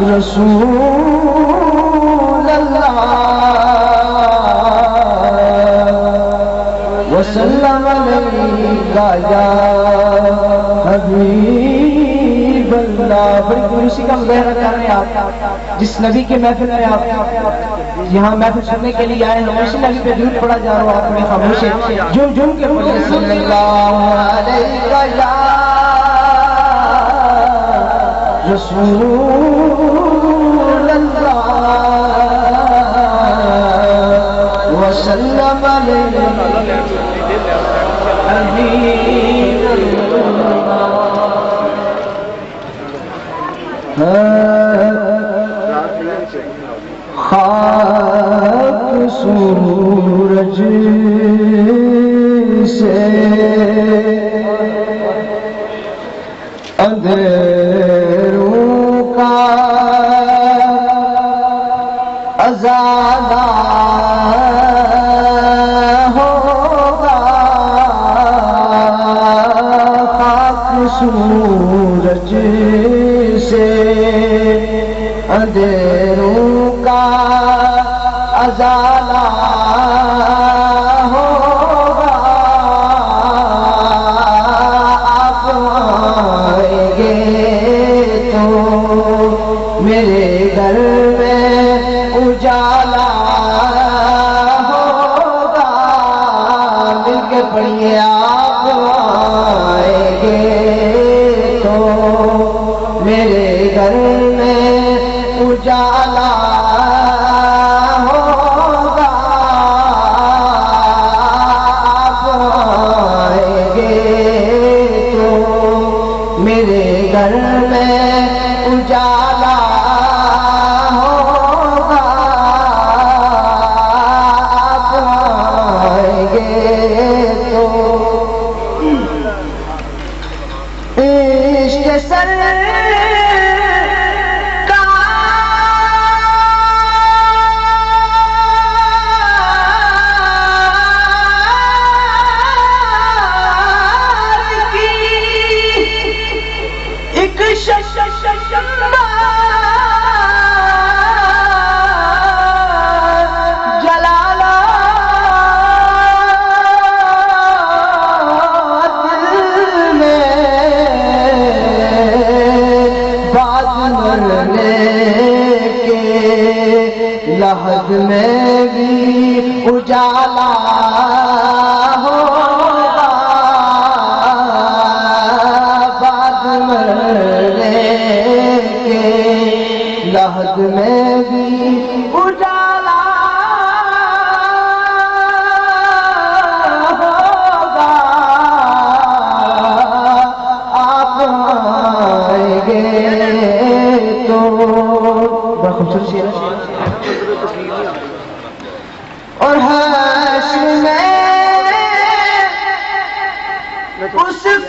رسول اللہ وسلم علیک یا حبیب اللہ. بڑی خوشی کا مظاہرہ کر رہے ہیں آپ جس نبی کے محفل میں آپ یہاں محفل سننے کے لیے آئے ہیں. ہمیشہ نبی پہ درود پڑھا جا رہا ہوں. آپ نے خاموش ہے جھوم جھوم کے بولے صلی اللہ علیہ یا رسول اللہ وسلم علیہ حبیب خاک سورج سے اندھیروں کا ازالہ ہوگا. خاک سورج سے اندھیروں کا ازالہ ہوگا. آپ آئیں گے تو میرے گھر میں اجالا ہوگا. مل کے پڑھیے آپ آئیں گے تو میرے گھر میں اجالا ہوگا. آپ آئیں گے تو میرے گھر میں اجالا ہوگا. آپ آئیں گے تو عشق سر لحد میں بھی اجالا ہوگا. بعد مرنے کے لحد میں بھی اجالا ہوگا. آپ آئیں گے تو بڑا خوبصورت شعر ہے. اور حشر میں اس کو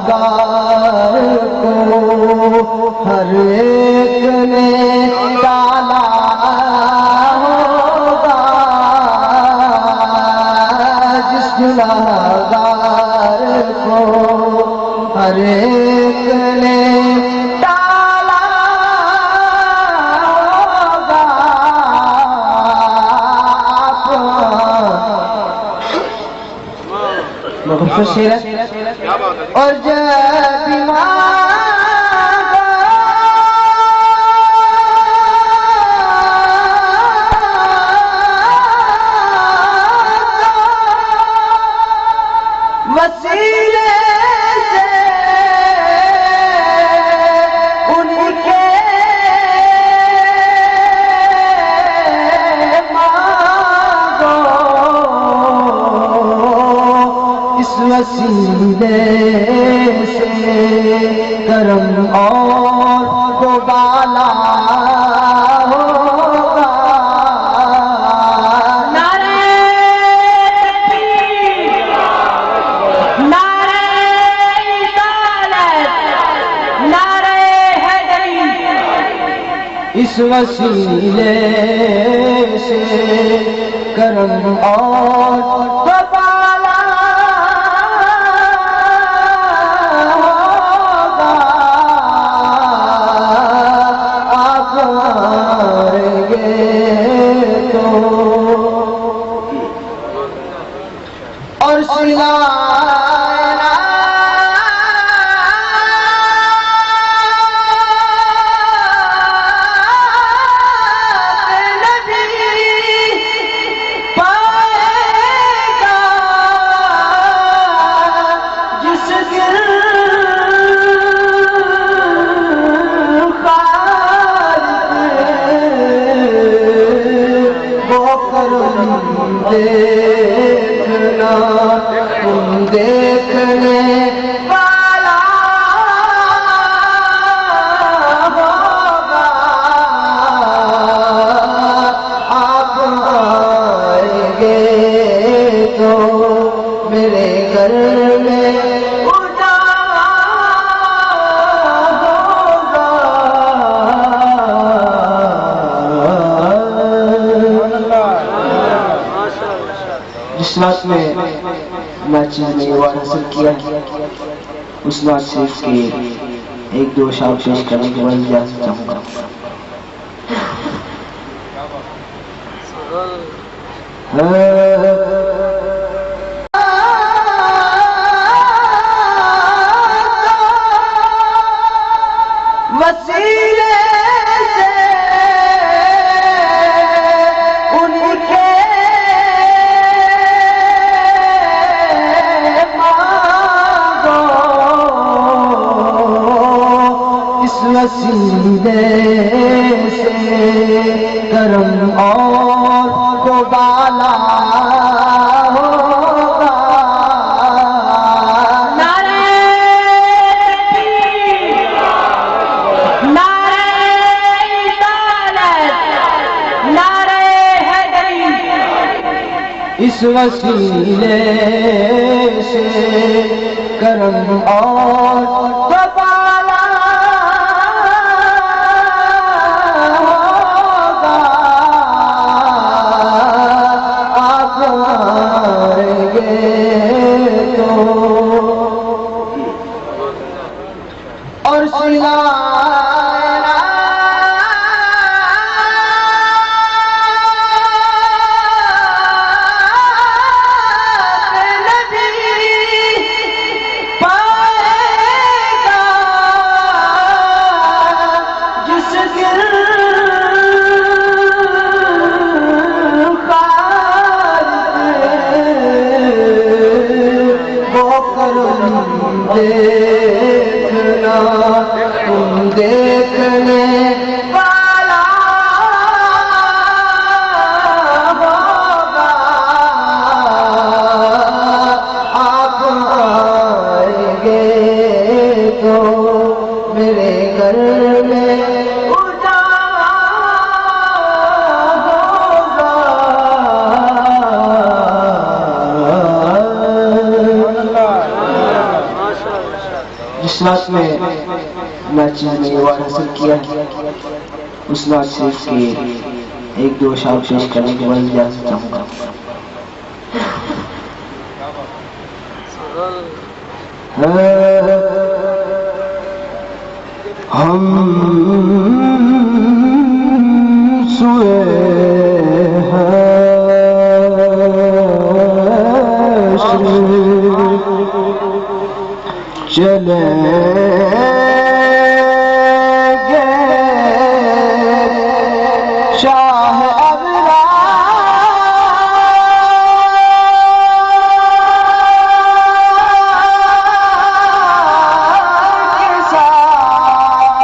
گناہگار کو ہر ایک نے ڈالا ہوگا. جس گناہگار کو ہر ایک نے ڈالا ہوگا. خوبصورت شعر ہے. اور جب وسیلے سے ان کے مانگو اس وسیلے سے اس وسیلے سے کرم اور بالا ہوگا آپ آئیں گے تو اور سلا دیکھنا تم دیکھنے والا ہوگا آپ آئیں گے تو میرے گھر میں اس نعت میں ناچیز نے ایوارڈ حاصل کیا، اس نعت شریف کے ایک دو اشعار پیش کرنے کے بعد اجازت چاہوں گا۔ وسیلے سے ان کے وسیلے سے کرم اور بالا ہوگا۔ نعرہ تکبیر، نعرہ رسالت، نعرہ حیدری، اس وسیلے سے کرم اور اور سلا دیکھنا تم دیکھنے والا ہوگا آپ آئیں گے تو میرے گھر میں اس نعت میں ناچیز نے ایوارڈ حاصل کیا، اس نعت شریف کے ایک دو اشعار پیش کرنے کے بعد اجازت چاہوں گا۔ ہم سوئے چلے گے شاہ ابرار کے ساتھ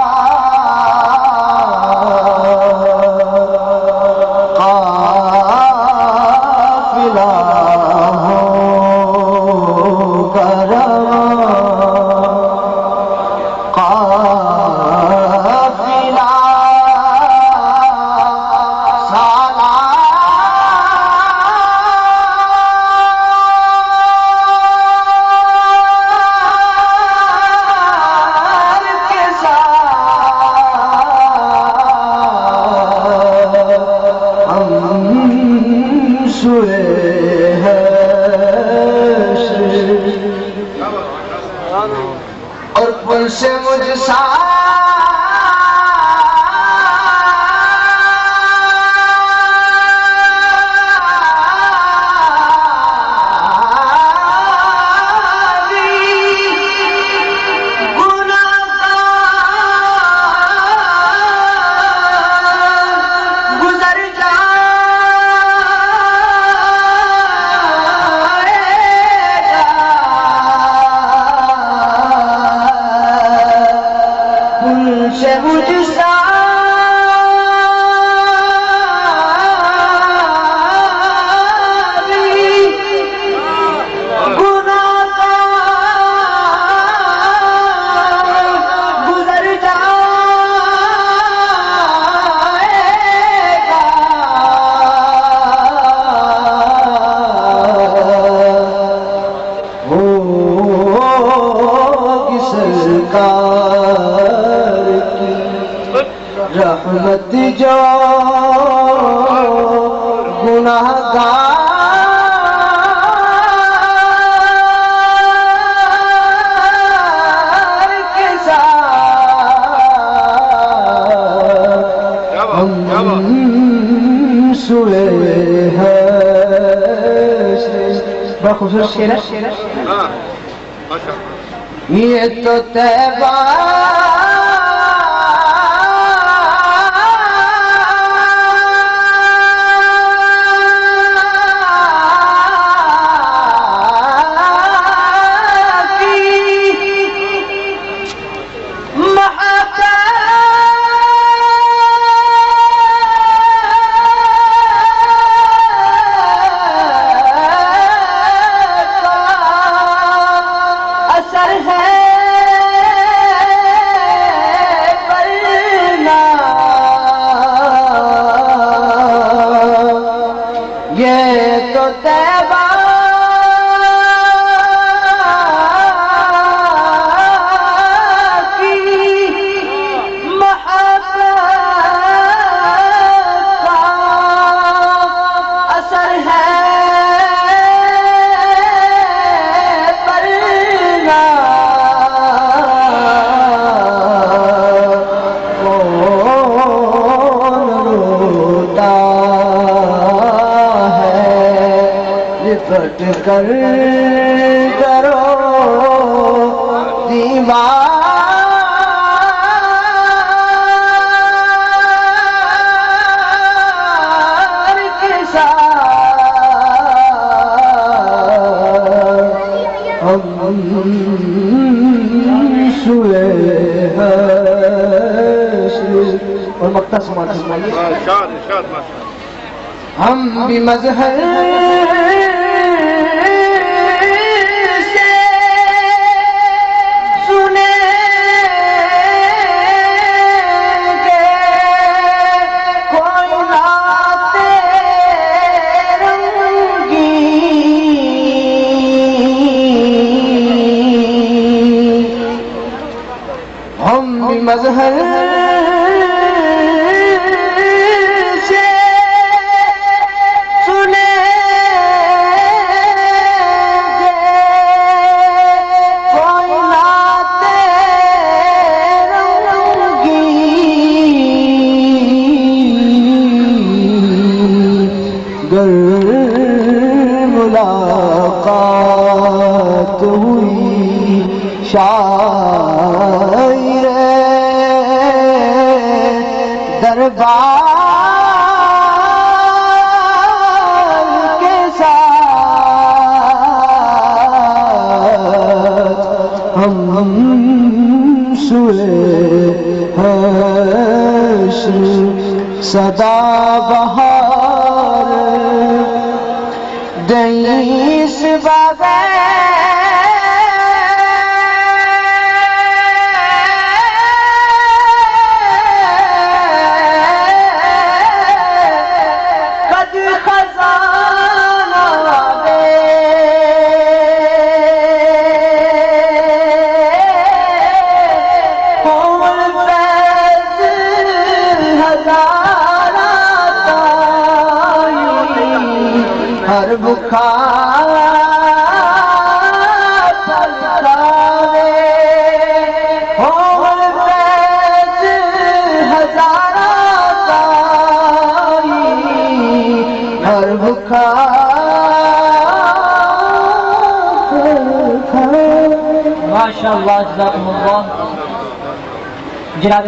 رحمت جو گناہگار کے ساتھ ہم سوئے ہیں. بڑا خوبصورت شعر ہے. یہ تو طیبہ لپٹ کر کرو دیوار کے ساتھ ہم سوئے ہیں. اور مقطع سماعت فرمائیے. ہم بھی مظہر سے سنیں گے کوئی نعت رنگین. ہم بھی مظہر ملاقات ہوئی شاعر دربار کے ساتھ ہم سوئے ہیں. صدا بہار دئیس قد خزانہ ہر بخار پلکاوے ہو بیت ہزارہ تاری ہر بخار. ماشاء اللہ جزاکم اللہ. جناب